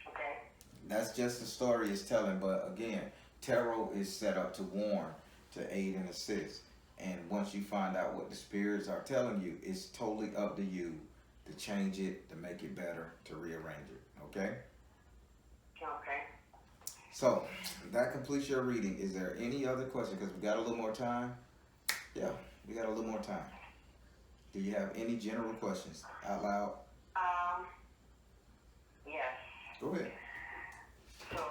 [SPEAKER 3] Okay.
[SPEAKER 2] That's just the story it's telling, but again, tarot is set up to warn, to aid and assist. And once you find out what the spirits are telling you, it's totally up to you to change it, to make it better, to rearrange it. Okay?
[SPEAKER 3] Okay.
[SPEAKER 2] So that completes your reading. Is there any other question? Because we got a little more time. Yeah, we got a little more time. Do you have any general questions out loud?
[SPEAKER 3] Yes.
[SPEAKER 2] Go ahead.
[SPEAKER 3] So,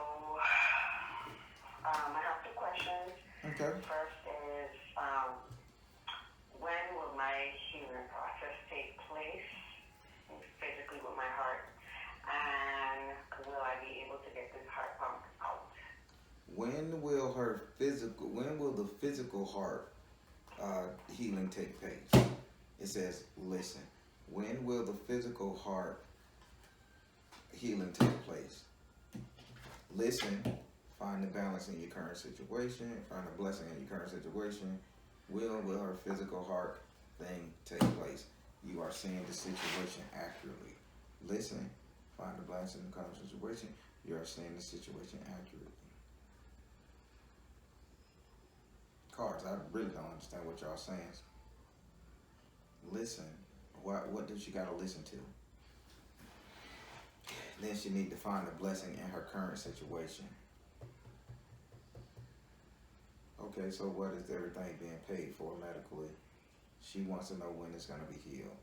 [SPEAKER 3] I have two questions.
[SPEAKER 2] Okay.
[SPEAKER 3] First is, when will my healing process take place, physically with my heart, and will I be able to get this heart pump out?
[SPEAKER 2] When will the physical heart healing take place? It says, listen, when will the physical heart healing take place? Listen, find the balance in your current situation, find the blessing in your current situation. Will her physical heart thing take place? You are seeing the situation accurately. Listen, find the balance in the current situation. You are seeing the situation accurately. Cards, I really don't understand what y'all saying. Listen, what does she gotta listen to? Then she need to find a blessing in her current situation. Okay, so what is everything being paid for medically? She wants to know when it's gonna be healed.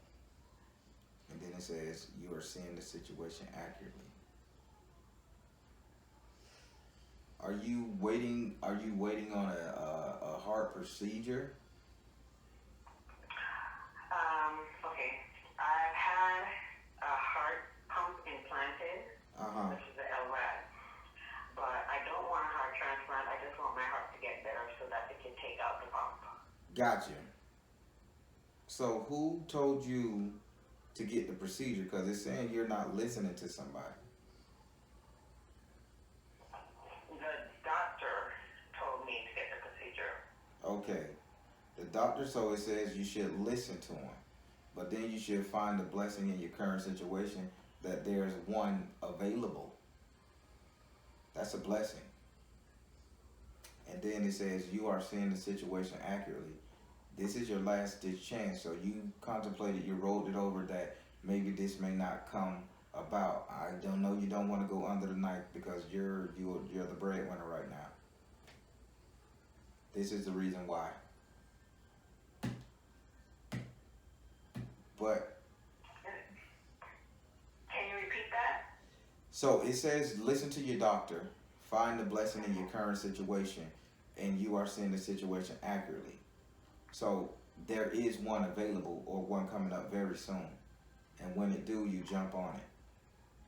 [SPEAKER 2] And then it says you are seeing the situation accurately. Are you waiting on a heart procedure?
[SPEAKER 3] Okay. I've had a heart pump implanted.
[SPEAKER 2] Uh-huh.
[SPEAKER 3] This is the LRAD. But I don't want a heart transplant. I just want my heart to get better so that it can take out the pump.
[SPEAKER 2] Gotcha. So who told you to get the procedure? Because it's saying you're not listening to somebody.
[SPEAKER 3] The doctor told me to get the procedure.
[SPEAKER 2] Okay. The doctor, so it says you should listen to him. But then you should find the blessing in your current situation that there's one available. That's a blessing. And then it says you are seeing the situation accurately. This is your last ditch chance. So you contemplated, you rolled it over that maybe this may not come about. I don't know. You don't want to go under the knife because you're the breadwinner right now. This is the reason why. But
[SPEAKER 3] can you repeat that?
[SPEAKER 2] so it says, listen to your doctor, find the blessing in your current situation, and you are seeing the situation accurately. So there is one available or one coming up very soon. And when it do, you jump on it.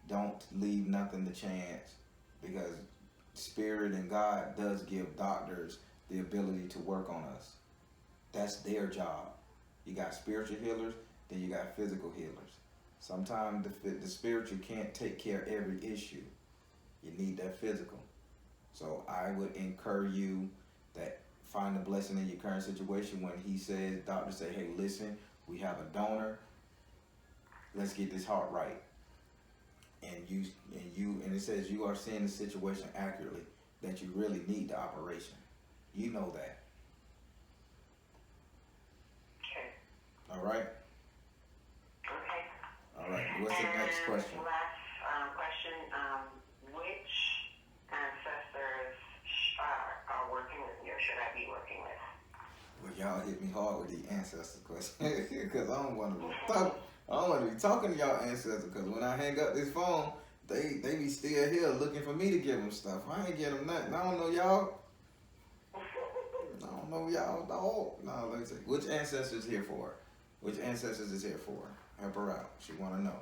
[SPEAKER 2] Don't leave nothing to chance, because Spirit and God does give doctors the ability to work on us. That's their job. You got spiritual healers, then you got physical healers. Sometimes the spiritual can't take care of every issue. You need that physical. So I would encourage you that find the blessing in your current situation. When he says, doctor say, hey, listen, we have a donor. Let's get this heart right. And it says you are seeing the situation accurately, that you really need the operation. You know that.
[SPEAKER 3] Okay.
[SPEAKER 2] All right?
[SPEAKER 3] Okay.
[SPEAKER 2] All right. What's the next question?
[SPEAKER 3] Last question. Which ancestors are working with me, or should I be working with?
[SPEAKER 2] Well, y'all hit me hard with the ancestor question because I don't want to be talking to y'all ancestors, because when I hang up this phone, they be still here looking for me to give them stuff. I ain't give them nothing. I don't know y'all. I don't know y'all, dog. No, let me see. Which ancestors here for her? Which ancestors is here for her? Help her out. She want to know.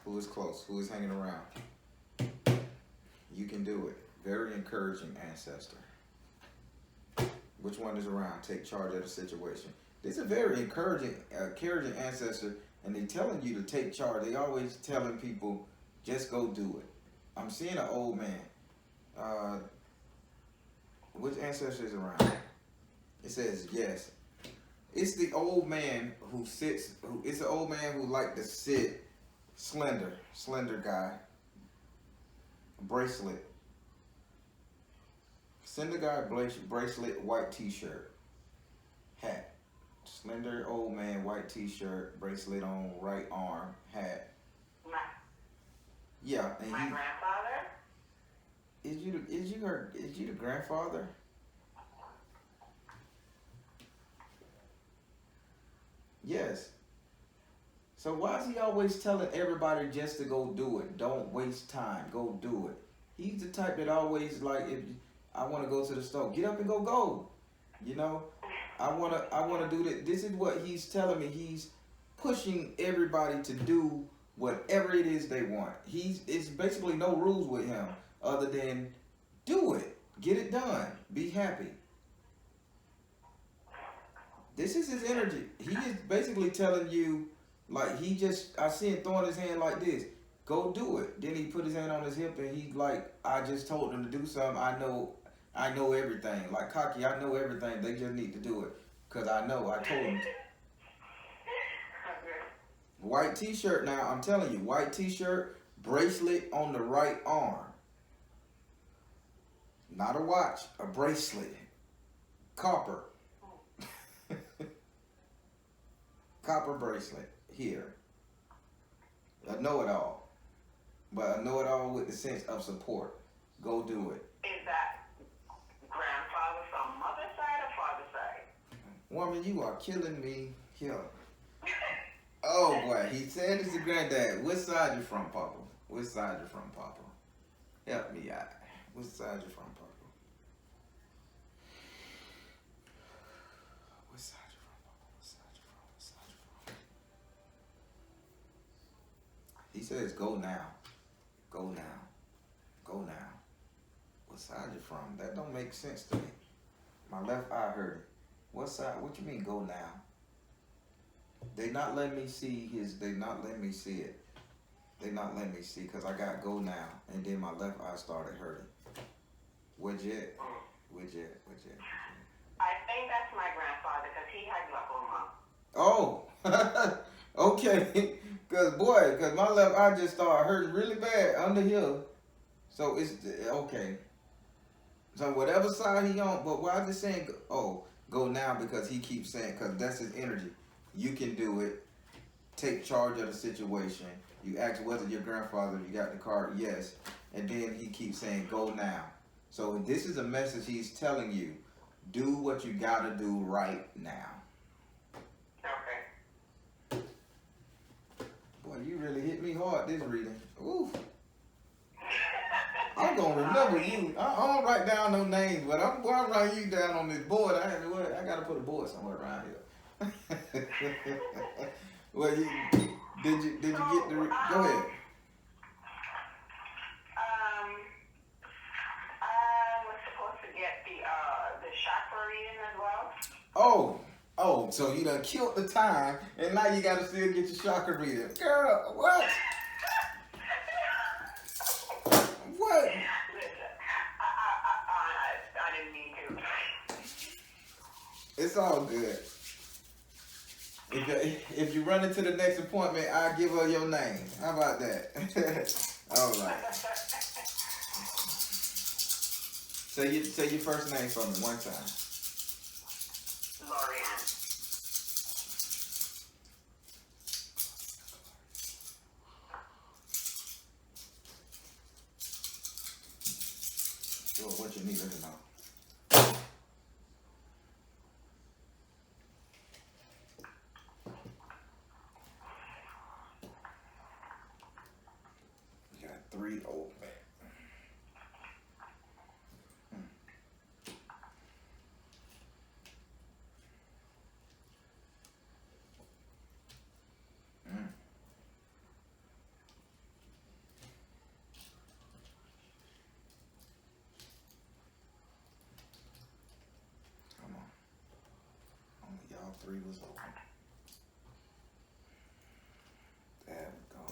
[SPEAKER 2] Who is close? Who is hanging around? You can do it. Very encouraging ancestor. Which one is around? Take charge of the situation. This is a very encouraging ancestor, and they telling you to take charge. They always telling people, just go do it. I'm seeing an old man. Which ancestor is around? It says yes. It's the old man who sits. It's the old man who like to sit, slender guy. Bracelet. Slender guy, bracelet, white t-shirt, hat. Slender old man, white t-shirt, bracelet on right arm, hat.
[SPEAKER 3] My
[SPEAKER 2] Yeah, and
[SPEAKER 3] grandfather?
[SPEAKER 2] Is you the grandfather? Yes. So why is he always telling everybody just to go do it? Don't waste time. Go do it. He's the type that always like, if I want to go to the store, get up and go. You know, I wanna do that. This is what he's telling me. He's pushing everybody to do whatever it is they want. It's basically no rules with him other than do it, get it done, be happy. This is his energy. He is basically telling you, like, I see him throwing his hand like this. Go do it. Then he put his hand on his hip and he's like, I just told them to do something. I know everything. Like Cocky, I know everything. They just need to do it. Cause I know. I told them. White t-shirt now, I'm telling you, white t-shirt, bracelet on the right arm. Not a watch, a bracelet. Copper. Copper bracelet here. A know-it-all. But a know-it-all with the sense of support. Go do it.
[SPEAKER 3] Is that grandfather from mother's side or father's side?
[SPEAKER 2] Woman, you are killing me here. Oh boy, he said it's your granddad. Which side you from, Papa? Which side you from, Papa? Help me out. Which side you from, Papa? Which side you from, Papa? Which side you from? Which side you from? He says, go now. Go now. Go now. What side you from? That don't make sense to me. My left eye heard it. What side? What you mean, go now? They not letting me see they not letting me see it. They not letting me see, because I got go now. And then my left eye started hurting. Where'd you at? Where'd you at? Where'd you at?
[SPEAKER 3] I think that's my grandfather because he had glaucoma.
[SPEAKER 2] Oh, okay. Cause my left eye just started hurting really bad under here. So it's okay. So whatever side he on, but why is it saying go now? Because he keeps saying, because that's his energy. You can do it. Take charge of the situation. You ask, was it your grandfather? You got the card? Yes. And then he keeps saying, go now. So this is a message he's telling you. Do what you gotta do right now.
[SPEAKER 3] Okay.
[SPEAKER 2] Boy, you really hit me hard this reading. Oof. I'm gonna remember you. I don't write down no names, but I'm gonna write you down on this board. I gotta put a board somewhere around here. Well, did you get the? Go ahead.
[SPEAKER 3] I was supposed to get the chakra reading as well.
[SPEAKER 2] Oh, so you done killed the time, and now you gotta still get your chakra reading, girl. What? What?
[SPEAKER 3] Listen, I didn't mean to.
[SPEAKER 2] It's all good. If you run into the next appointment, I'll give her your name. How about that? All right. Say your first name for me one time.
[SPEAKER 3] Lorianne.
[SPEAKER 2] Sure, what you need to know. You got 3 old men. Come on. Only y'all 3 was open. There we go.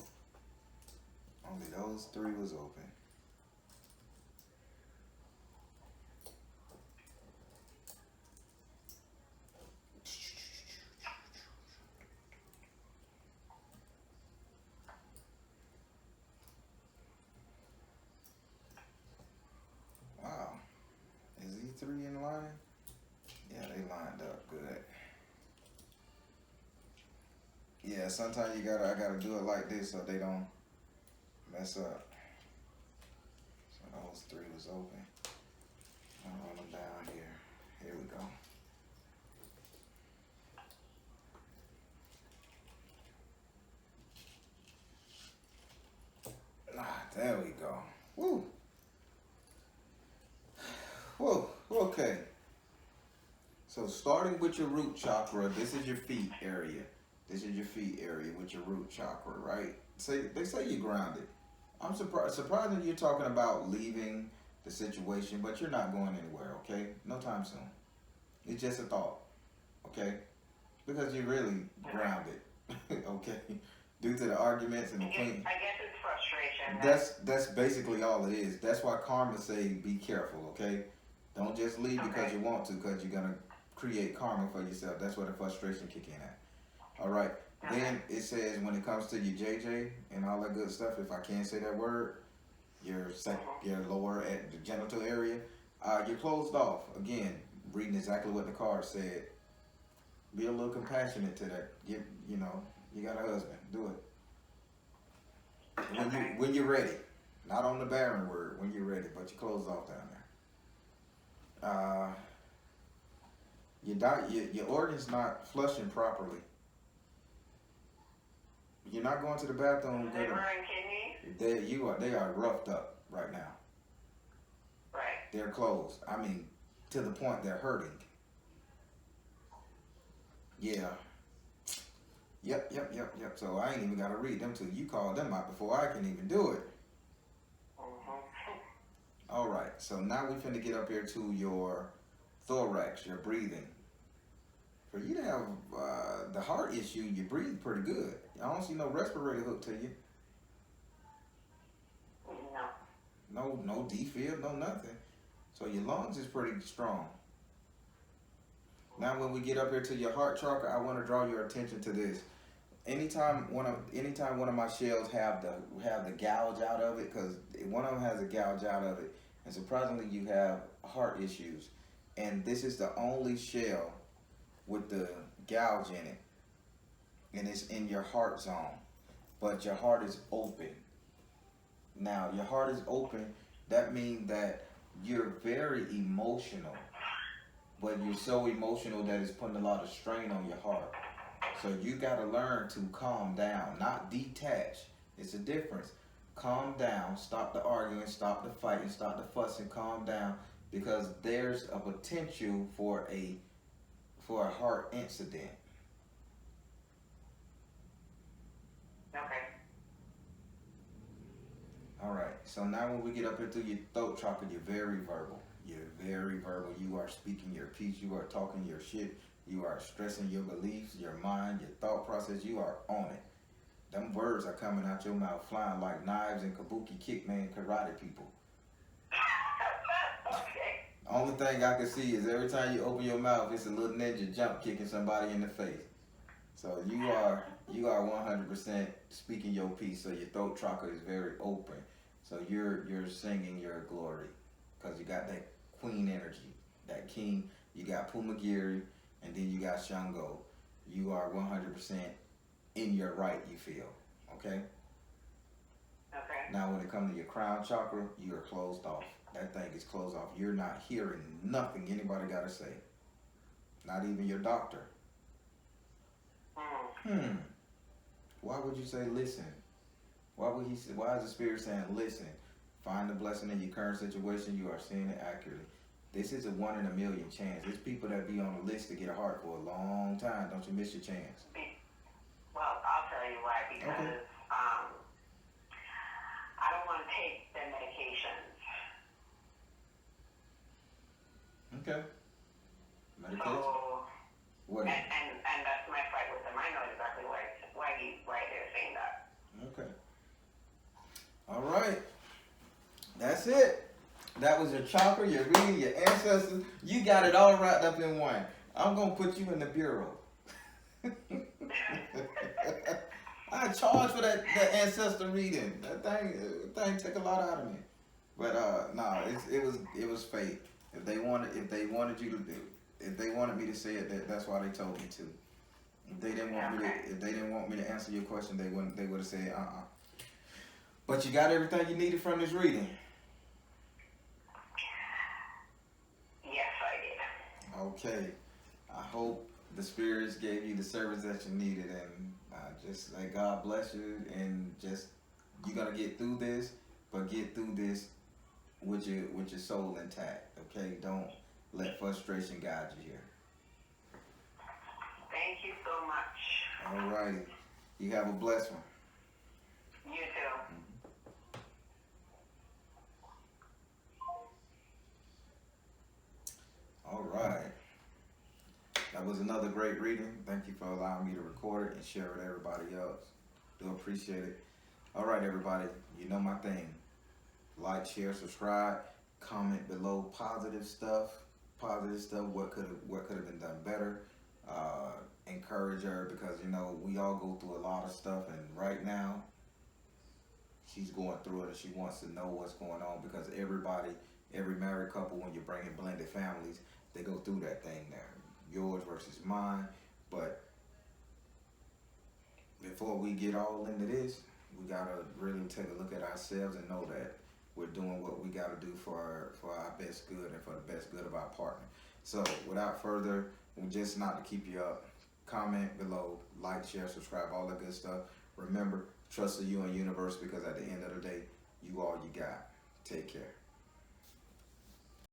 [SPEAKER 2] Only those 3 was open. Wow. Is these 3 in line? Yeah, they lined up good. Yeah, sometimes I gotta do it like this so they don't mess up. So those three was open. I'll run them down here. Here we go. There we go. Woo. Whoa. Okay. So starting with your root chakra, this is your feet area. This is your feet area with your root chakra, right? They say you're grounded. I'm surprised you're talking about leaving the situation, but you're not going anywhere, okay? No time soon. It's just a thought, okay? Because you're really grounded, okay? Due to the arguments and the queen.
[SPEAKER 3] I guess it's frustration.
[SPEAKER 2] That's basically all it is. That's why karma say be careful, okay? Don't just leave because you want to, because you're gonna create karma for yourself. That's where the frustration kick in at. All right. Then it says when it comes to your JJ and all that good stuff, if I can't say that word, your lower at the genital area, you're closed off. Again, reading exactly what the card said. Be a little compassionate to that. You got a husband. Do it. When you're ready. Not on the barren word, when you're ready, but you're closed off down there. Your organ's not flushing properly. You're not going to the bathroom.
[SPEAKER 3] Liver and kidneys? They are roughed up right now.
[SPEAKER 2] Right. They're closed. I mean, to the point they're hurting. Yeah. Yep. So I ain't even got to read them till you call them out before I can even do it. All right. So now we finna get up here to your thorax, your breathing. For you to have the heart issue, you breathe pretty good. I don't see no respirator hook to you. No defib, no nothing. So your lungs is pretty strong. Now when we get up here to your heart chakra, I want to draw your attention to this. Anytime one of my shells have the gouge out of it, because one of them has a gouge out of it, and surprisingly you have heart issues, and this is the only shell with the gouge in it, and it's in your heart zone, but your heart is open. Now your heart is open, that means that you're very emotional, but you're so emotional that it's putting a lot of strain on your heart. So you got to learn to calm down, not detach. It's a difference. Calm down, stop the arguing, stop the fighting, stop the fussing, calm down, because there's a potential for a heart incident.
[SPEAKER 3] Okay.
[SPEAKER 2] All right. So now when we get up into your throat chakra, you're very verbal. You're very verbal. You are speaking your piece. You are talking your shit. You are stressing your beliefs, your mind, your thought process. You are on it. Them words are coming out your mouth, flying like knives and kabuki kickman karate people.
[SPEAKER 3] Okay.
[SPEAKER 2] Only thing I can see is every time you open your mouth, it's a little ninja jump kicking somebody in the face. So you are 100% speaking your piece. So your throat chakra is very open. So you're singing your glory, because you got that queen energy, that king. You got Pumagiri, and then you got Shango. You are 100% in your right, you feel. Okay?
[SPEAKER 3] Okay.
[SPEAKER 2] Now when it comes to your crown chakra, you are closed off. That thing is closed off. You're not hearing nothing anybody got to say. Not even your doctor. Why would you say listen? Why is the spirit saying listen? Find the blessing in your current situation. You are seeing it accurately. This is a 1 in a million chance. There's people that be on the list to get a heart for a long time. Don't you miss your chance.
[SPEAKER 3] Well, I'll tell you why. Because I don't want to take the medications.
[SPEAKER 2] Okay. Medication?
[SPEAKER 3] So,
[SPEAKER 2] what?
[SPEAKER 3] And that's my fight with them. I know exactly why they're saying that.
[SPEAKER 2] Okay. All right. That's it. That was your chakra, your reading, your ancestors. You got it all wrapped up in one. I'm going to put you in the bureau. I charge for that ancestor reading. That thing took a lot out of me. But it was fate. If they wanted you to do, if they wanted me to say it, that's why they told me to. If they didn't want me to answer your question, they would have said But you got everything you needed from this reading. Okay. I hope the spirits gave you the service that you needed, and just like God bless you, and just you're gonna get through this, but get through this with your soul intact. Okay, don't let frustration guide you here.
[SPEAKER 3] Thank you so much.
[SPEAKER 2] All righty, you have a blessed one.
[SPEAKER 3] You too.
[SPEAKER 2] All right, that was another great reading. Thank you for allowing me to record it and share it with everybody else. Do appreciate it. All right, everybody, you know my thing. Like, share, subscribe, comment below positive stuff. What could have been done better. Encourage her, because you know we all go through a lot of stuff, and right now she's going through it, and she wants to know what's going on, because every married couple, when you're bringing blended families, they go through that thing there. Yours versus mine, but before we get all into this, we gotta really take a look at ourselves and know that we're doing what we gotta do for our best good and for the best good of our partner. So without further, just not to keep you up, comment below, like, share, subscribe, all that good stuff. Remember, trust in you and universe, because at the end of the day, you all you got. Take care.